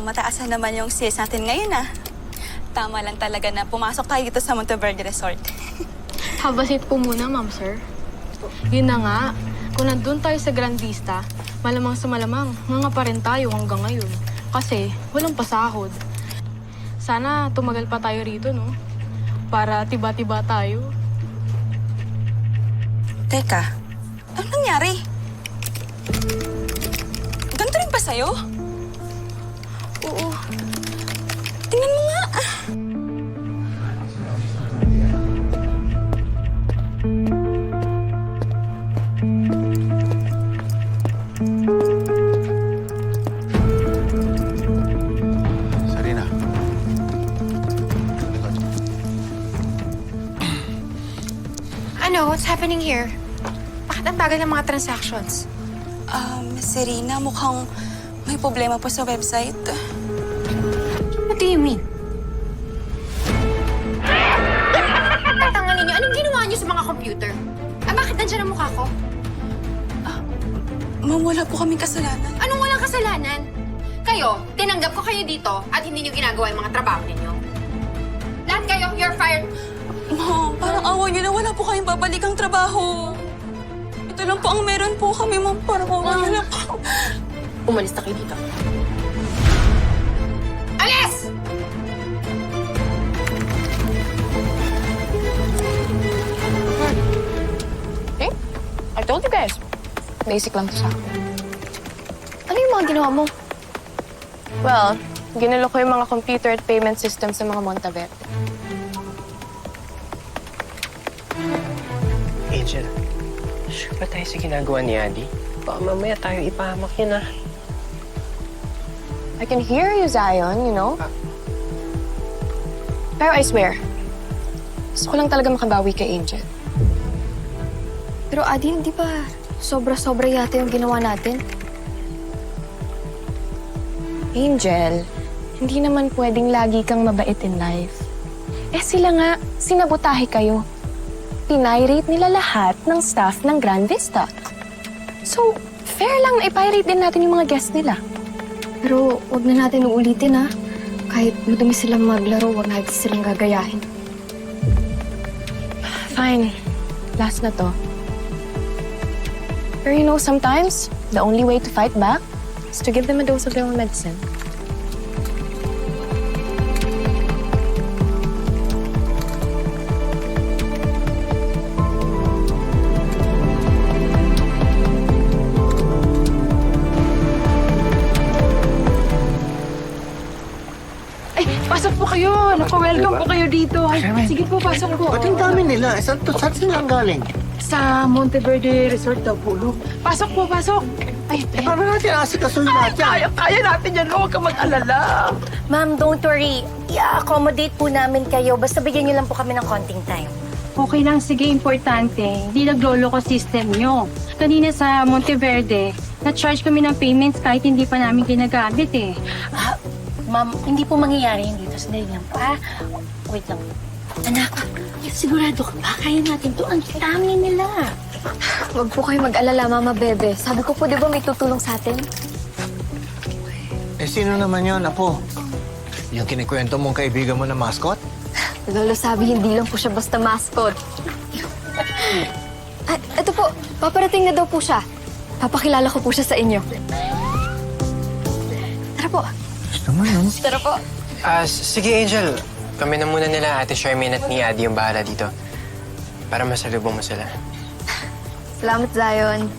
mataas na naman yung sales natin ngayon ah. Tama lang talaga na pumasok tayo dito sa Monteverde Resort. Have a seat po muna, ma'am, sir. Yun na nga, kung nandun tayo sa Grand Vista, malamang sa malamang, nga pa rin tayo hanggang ngayon. Kasi walang pasahod. Sana tumagal pa tayo rito, no? Para tiba-tiba tayo. Teka, ano nangyari? Ganito rin ba sa'yo? Oo. Tingnan mo nga. Sarina. Ano? What's happening here? Bakit ang tagal ng mga transactions? Miss Serena, mukhang may problema po sa website. What do you mean? Tatangan ninyo, anong ginawa niyo sa mga computer? Bakit nandiyan ang mukha ko? Ma'am, wala po kaming kasalanan. Anong walang kasalanan? Kayo, tinanggap ko kayo dito at hindi niyo ginagawa yung mga trabaho ninyo. Lahat kayo, you're fired. Ma'am, parang awa niyo na wala po kayong babalikang trabaho. Ito lang po ang meron po kami, ma'am. Parang awa niyo na po. Umalis na kayo dito. Alis! Eh? I told you guys. Basic lang to sa akin. Ano yung mga ginawa mo? Well, ginalo ko yung mga computer at payment system sa mga Monteverde. Angel, sure ba tayo sa ginagawa ni Adi? Baka mamaya tayo ipahamak yun, ah. I can hear you, Zion, you know? Pero I swear, gusto ko lang talaga makabawi kay Angel. Pero Adi, hindi ba sobra-sobra yata yung ginawa natin? Angel, hindi naman pwedeng lagi kang mabait in life. Eh sila nga, sinabotahe kayo. Pinirate nila lahat ng staff ng Grand Vista. So, fair lang na ipirate din natin yung mga guests nila. Pero wag na natin uulitin, ha? Kahit madumi silang maglaro, wag natin silang gagayahin. Fine. Last na to. Pero you know, sometimes, the only way to fight back is to give them a dose of their own medicine. Ay, pasok po kayo. Naku-welcome po kayo dito. Ay, sige po, pasok po. Ba't ang dami nila? Saan sila ang galing? Sa Monteverde Resort daw po, no? Pasok po, pasok. Ay, Paano natin asikasuhin lahat yan? kaya natin yan. Huwag ka mag-alala. Ma'am, don't worry. I-accommodate po namin kayo. Basta bigyan niyo lang po kami ng konting time. Okay lang, sige, importante. Hindi nagloloko system nyo. Kanina sa Monteverde, na-charge kami ng payments kahit hindi pa namin ginagamit eh. Ma'am, hindi po mangyayari yun dito. Sandali lang po, Wait lang. Anak, sigurado ka ba? Kaya natin to. Ang dami nila. Wag po kayo mag-alala, Mama Bebe. Sabi ko po, di ba may tutulong sa atin? Eh, sino naman yun, Apo? Yung kinikwento mong kaibigan mo na mascot? Lolo sabi, hindi lang po siya basta mascot. Ito po, paparating na daw po siya. Papakilala ko po siya sa inyo. Tara po. Gusto naman, no? Tara po. Sige, Angel. Kami na muna nila, Ate Charmaine at ni Adi yung bahala dito. Para masalubong mo sila. Salamat, Zion.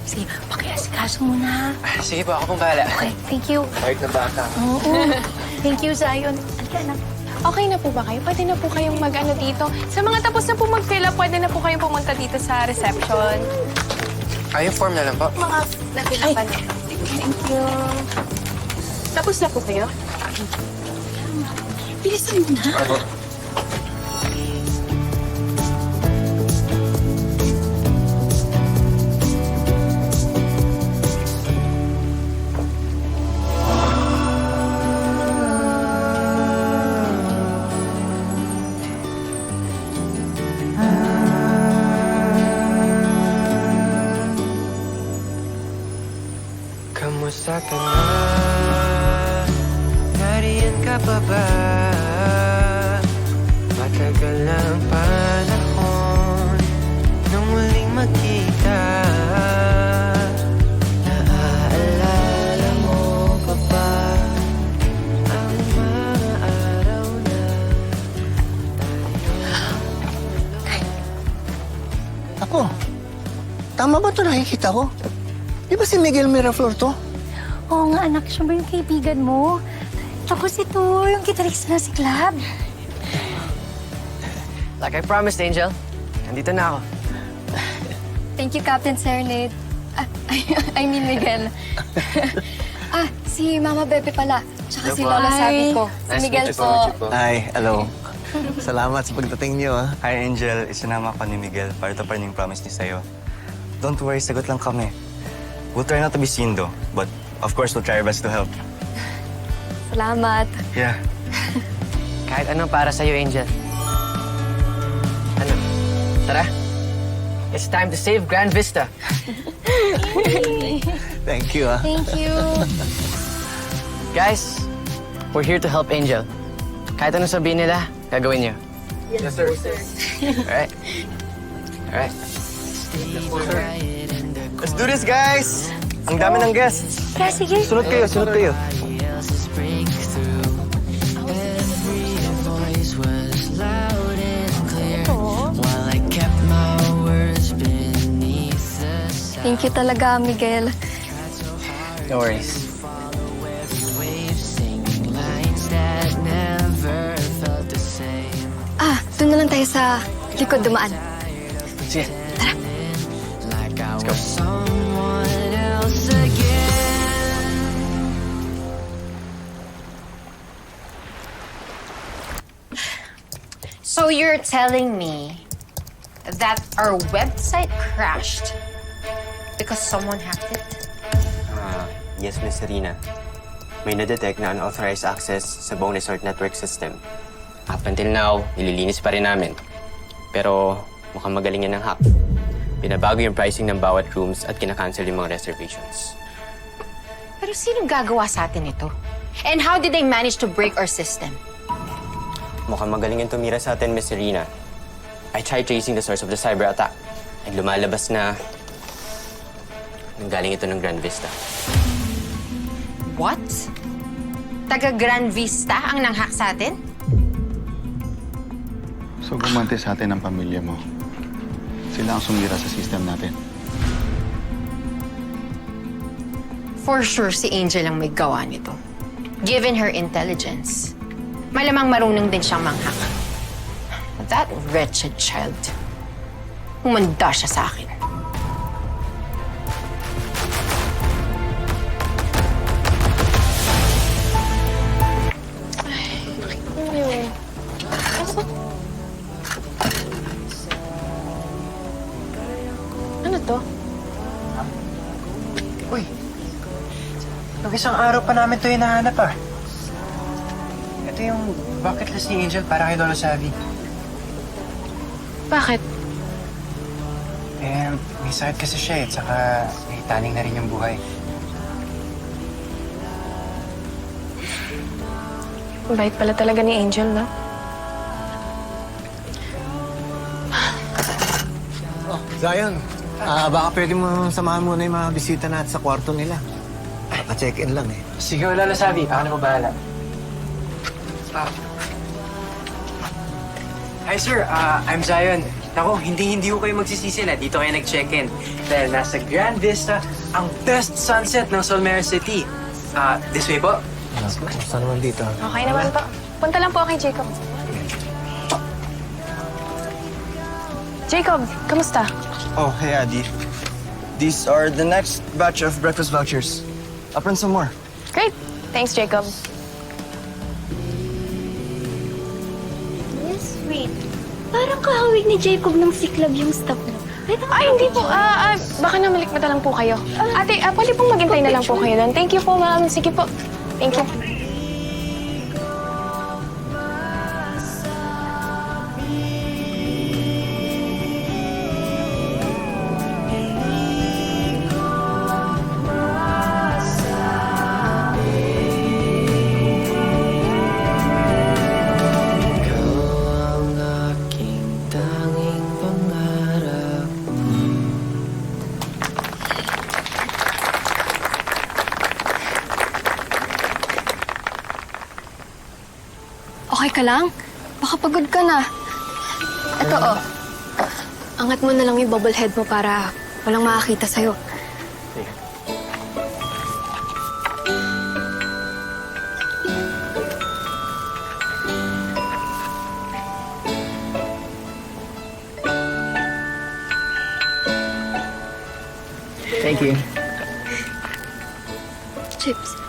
Sige, pakiasikaso muna. Sige po, ako pong bahala. Okay, thank you. Kahit na bata. Oo. Thank you, Zion. Halika na. Okay na po ba kayo? Pwede na po kayong mag-ano dito. Sa mga tapos na po mag-fill up, pwede na po kayong pumunta dito sa reception. Yung form na lang po. Mga nakilapan. Thank you. Tapos na po kayo? Bilisan mo na. Kamusta ka na? pa ba? Matagal ang panahon nung muling magkita. Naaalala mo pa ba ang mga araw na Apo, tama ba ito nakikita ko? Di ba si Miguel Miraflor to? Oo nga, anak. Siya ba yung kaibigan mo? Tapos ito, yung gitarista na si Club. Like I promised, Angel. Nandito na ako. Thank you, Captain Serenade. I mean Miguel. Si Mama Bebe pala. Tsaka si Lola Sabi ko. Si Miguel po. Ay, hello. Salamat sa pagdating niyo, ha? Hi, Angel. Isinama ka ni Miguel para taparin yung promise niya sa'yo. Don't worry, sagot lang kami. We'll try not to be seen, though. But, of course, we'll try our best to help. Salamat. Yeah. Kahit anong para sa'yo, Angel. Ano? Tara. It's time to save Grand Vista. Thank you, ha? Thank you. Guys, we're here to help Angel. Kahit anong sabihin nila, gagawin niyo. Yes, sir. Alright. Alright. Let's do this, guys! Ang dami ng guests. Kaya sige. Sunod kayo, sunod kayo. Thank you talaga, Miguel. No worries. Doon na lang tayo sa likod dumaan. Sige. Let's go. So you're telling me that our website crashed because someone hacked it? Yes, Miss Serena. May na-detect na unauthorized access sa Bone Resort Network System. Up until now, nililinis pa rin namin. Pero mukhang magaling yan ng hack. Binabago yung pricing ng bawat rooms at kinakancel yung mga reservations. Pero sino gagawa sa atin ito? And how did they manage to break our system? Mukhang magaling yung tumira sa atin, Miss Serena. I tried tracing the source of the cyber attack. At lumalabas na galing ito ng Grand Vista. What? Taga Grand Vista ang nanghack sa atin? So, gumante sa atin ang pamilya mo. Sila ang sumira sa system natin. For sure, si Angel ang may gawa nito. Given her intelligence, malamang marunong din siyang manghak. That wretched child. Humanda siya sa akin. Ano to? Uy! Nung isang araw pa namin ito hinahanap, ah. Ito yung bucket list ni Angel para kay Lolo Savi. Bakit? Eh, may sakit kasi siya at saka may taning na rin yung buhay. Bait pala talaga ni Angel, no? Zion, baka pwede mo samahan muna yung mga bisita natin sa kwarto nila. Naka-check-in lang, eh. Sige, Lolo Savi. Ako na bahala. Hi, sir. I'm Zion. Naku, hindi ko kayo magsisisi na dito kayo nag-check-in. Dahil nasa Grand Vista, ang best sunset ng Solmera City. This way po. Saan naman dito? Okay naman po. Punta lang po kay Jacob. Jacob, kamusta? Oh, hey, Adi. These are the next batch of breakfast vouchers. I'll print some more. Great. Thanks, Jacob. Yes, wait. Parang kahawig ni Jacob ng siklab yung stop mo. Ay, hindi po. Baka namalikmata lang po kayo. Ate, pwede pong maghintay na lang po kayo doon. Thank you po, ma'am. Sige po. Thank you. ka lang. Baka pagod ka na. Ito, oh. Angat mo na lang yung bubble head mo para walang makakita sa'yo. Thank you. Chips.